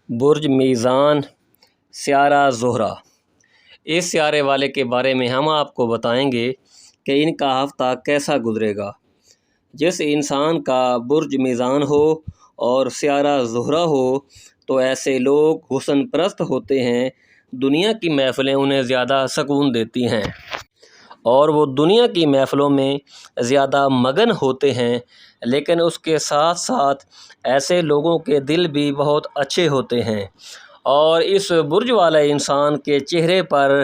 برج میزان سیارہ زہرہ۔ اس سیارے والے کے بارے میں ہم آپ کو بتائیں گے کہ ان کا ہفتہ کیسا گزرے گا۔ جس انسان کا برج میزان ہو اور سیارہ زہرہ ہو تو ایسے لوگ حسن پرست ہوتے ہیں، دنیا کی محفلیں انہیں زیادہ سکون دیتی ہیں اور وہ دنیا کی محفلوں میں زیادہ مگن ہوتے ہیں، لیکن اس کے ساتھ ساتھ ایسے لوگوں کے دل بھی بہت اچھے ہوتے ہیں۔ اور اس برج والے انسان کے چہرے پر،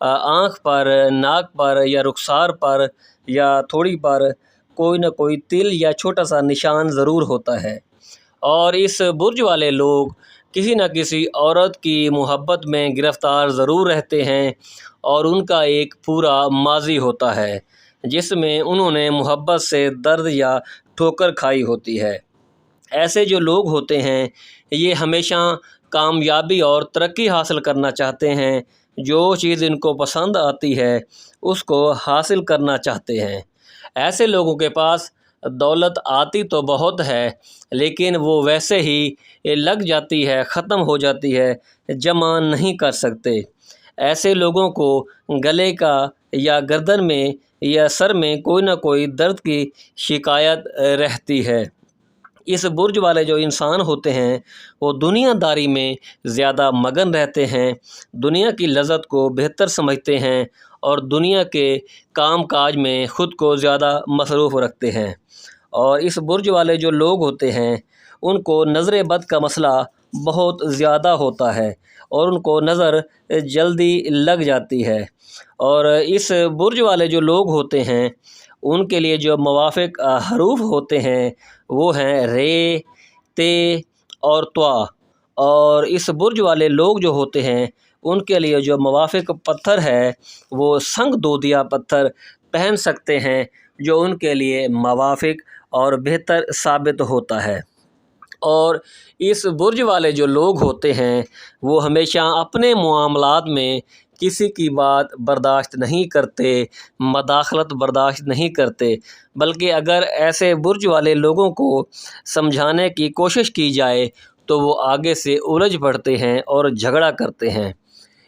آنکھ پر، ناک پر یا رخسار پر یا تھوڑی پر کوئی نہ کوئی تل یا چھوٹا سا نشان ضرور ہوتا ہے، اور اس برج والے لوگ کسی نہ کسی عورت کی محبت میں گرفتار ضرور رہتے ہیں، اور ان کا ایک پورا ماضی ہوتا ہے جس میں انہوں نے محبت سے درد یا ٹھوکر کھائی ہوتی ہے۔ ایسے جو لوگ ہوتے ہیں یہ ہمیشہ کامیابی اور ترقی حاصل کرنا چاہتے ہیں، جو چیز ان کو پسند آتی ہے اس کو حاصل کرنا چاہتے ہیں۔ ایسے لوگوں کے پاس دولت آتی تو بہت ہے، لیکن وہ ویسے ہی لگ جاتی ہے، ختم ہو جاتی ہے، جمع نہیں کر سکتے۔ ایسے لوگوں کو گلے کا یا گردن میں یا سر میں کوئی نہ کوئی درد کی شکایت رہتی ہے۔ اس برج والے جو انسان ہوتے ہیں وہ دنیا داری میں زیادہ مگن رہتے ہیں، دنیا کی لذت کو بہتر سمجھتے ہیں اور دنیا کے کام کاج میں خود کو زیادہ مصروف رکھتے ہیں۔ اور اس برج والے جو لوگ ہوتے ہیں ان کو نظر بد کا مسئلہ بہت زیادہ ہوتا ہے اور ان کو نظر جلدی لگ جاتی ہے۔ اور اس برج والے جو لوگ ہوتے ہیں ان کے لیے جو موافق حروف ہوتے ہیں وہ ہیں رے، تے اور طا۔ اور اس برج والے لوگ جو ہوتے ہیں ان کے لیے جو موافق پتھر ہے وہ سنگ دودیا پتھر پہن سکتے ہیں، جو ان کے لیے موافق اور بہتر ثابت ہوتا ہے۔ اور اس برج والے جو لوگ ہوتے ہیں وہ ہمیشہ اپنے معاملات میں کسی کی بات برداشت نہیں کرتے، مداخلت برداشت نہیں کرتے، بلکہ اگر ایسے برج والے لوگوں کو سمجھانے کی کوشش کی جائے تو وہ آگے سے الجھ پڑتے ہیں اور جھگڑا کرتے ہیں۔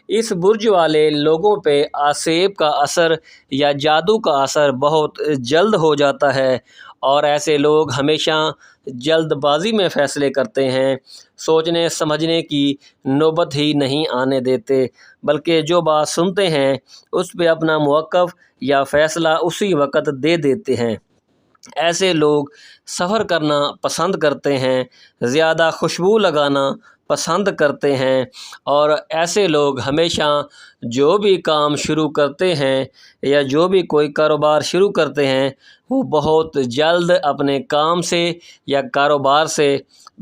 اس برج والے لوگوں پہ آسیب کا اثر یا جادو کا اثر بہت جلد ہو جاتا ہے، اور ایسے لوگ ہمیشہ جلد بازی میں فیصلے کرتے ہیں، سوچنے سمجھنے کی نوبت ہی نہیں آنے دیتے، بلکہ جو بات سنتے ہیں اس پہ اپنا موقف یا فیصلہ اسی وقت دے دیتے ہیں۔ ایسے لوگ سفر کرنا پسند کرتے ہیں، زیادہ خوشبو لگانا پسند کرتے ہیں، اور ایسے لوگ ہمیشہ جو بھی کام شروع کرتے ہیں یا جو بھی کوئی کاروبار شروع کرتے ہیں وہ بہت جلد اپنے کام سے یا کاروبار سے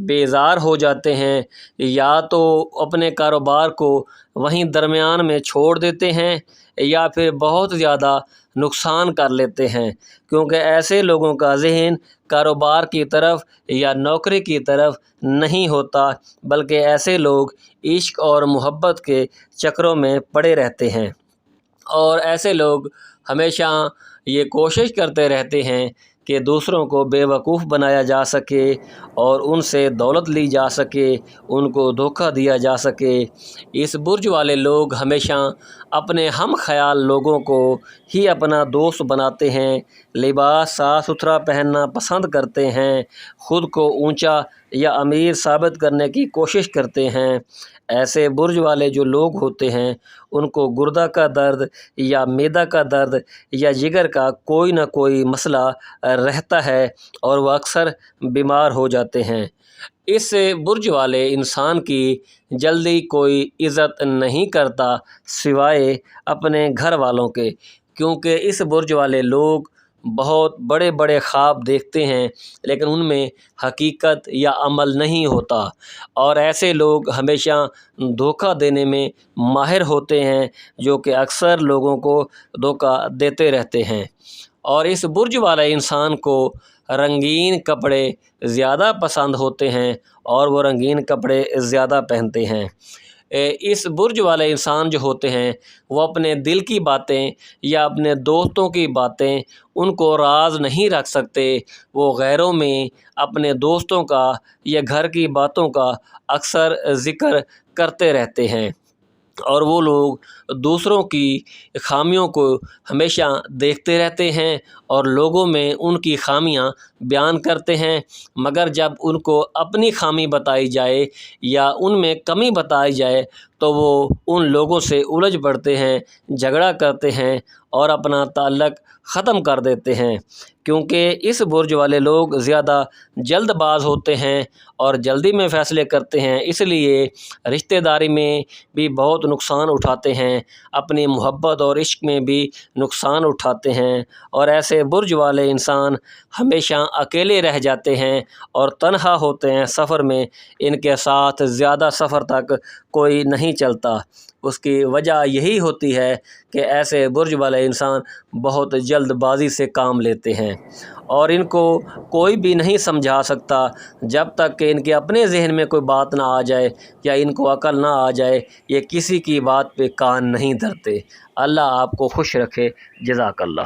بیزار ہو جاتے ہیں، یا تو اپنے کاروبار کو وہیں درمیان میں چھوڑ دیتے ہیں یا پھر بہت زیادہ نقصان کر لیتے ہیں، کیونکہ ایسے لوگوں کا ذہن کاروبار کی طرف یا نوکری کی طرف نہیں ہوتا، بلکہ ایسے لوگ عشق اور محبت کے چکروں میں پڑے رہتے ہیں۔ اور ایسے لوگ ہمیشہ یہ کوشش کرتے رہتے ہیں کہ دوسروں کو بے وقوف بنایا جا سکے اور ان سے دولت لی جا سکے، ان کو دھوکہ دیا جا سکے۔ اس برج والے لوگ ہمیشہ اپنے ہم خیال لوگوں کو ہی اپنا دوست بناتے ہیں، لباس صاف ستھرا پہننا پسند کرتے ہیں، خود کو اونچا یا امیر ثابت کرنے کی کوشش کرتے ہیں۔ ایسے برج والے جو لوگ ہوتے ہیں ان کو گردہ کا درد یا معدہ کا درد یا جگر کا کوئی نہ کوئی مسئلہ رہتا ہے اور وہ اکثر بیمار ہو جاتے ہیں۔ اس برج والے انسان کی جلدی کوئی عزت نہیں کرتا سوائے اپنے گھر والوں کے، کیونکہ اس برج والے لوگ بہت بڑے بڑے خواب دیکھتے ہیں لیکن ان میں حقیقت یا عمل نہیں ہوتا، اور ایسے لوگ ہمیشہ دھوکہ دینے میں ماہر ہوتے ہیں، جو کہ اکثر لوگوں کو دھوکہ دیتے رہتے ہیں۔ اور اس برج والے انسان کو رنگین کپڑے زیادہ پسند ہوتے ہیں اور وہ رنگین کپڑے زیادہ پہنتے ہیں۔ اس برج والے انسان جو ہوتے ہیں وہ اپنے دل کی باتیں یا اپنے دوستوں کی باتیں ان کو راز نہیں رکھ سکتے۔ وہ غیروں میں اپنے دوستوں کا یا گھر کی باتوں کا اکثر ذکر کرتے رہتے ہیں، اور وہ لوگ دوسروں کی خامیوں کو ہمیشہ دیکھتے رہتے ہیں اور لوگوں میں ان کی خامیاں بیان کرتے ہیں، مگر جب ان کو اپنی خامی بتائی جائے یا ان میں کمی بتائی جائے تو وہ ان لوگوں سے الجھ پڑتے ہیں، جھگڑا کرتے ہیں اور اپنا تعلق ختم کر دیتے ہیں، کیونکہ اس برج والے لوگ زیادہ جلد باز ہوتے ہیں اور جلدی میں فیصلے کرتے ہیں، اس لیے رشتہ داری میں بھی بہت نقصان اٹھاتے ہیں، اپنی محبت اور عشق میں بھی نقصان اٹھاتے ہیں، اور ایسے برج والے انسان ہمیشہ اکیلے رہ جاتے ہیں اور تنہا ہوتے ہیں سفر میں، ان کے ساتھ زیادہ سفر تک کوئی نہیں چلتا۔ اس کی وجہ یہی ہوتی ہے کہ ایسے برج والے انسان بہت جلد بازی سے کام لیتے ہیں اور ان کو کوئی بھی نہیں سمجھا سکتا جب تک کہ ان کے اپنے ذہن میں کوئی بات نہ آ جائے یا ان کو عقل نہ آ جائے، یہ کسی کی بات پہ کان نہیں دھرتے۔ اللہ آپ کو خوش رکھے۔ جزاک اللہ۔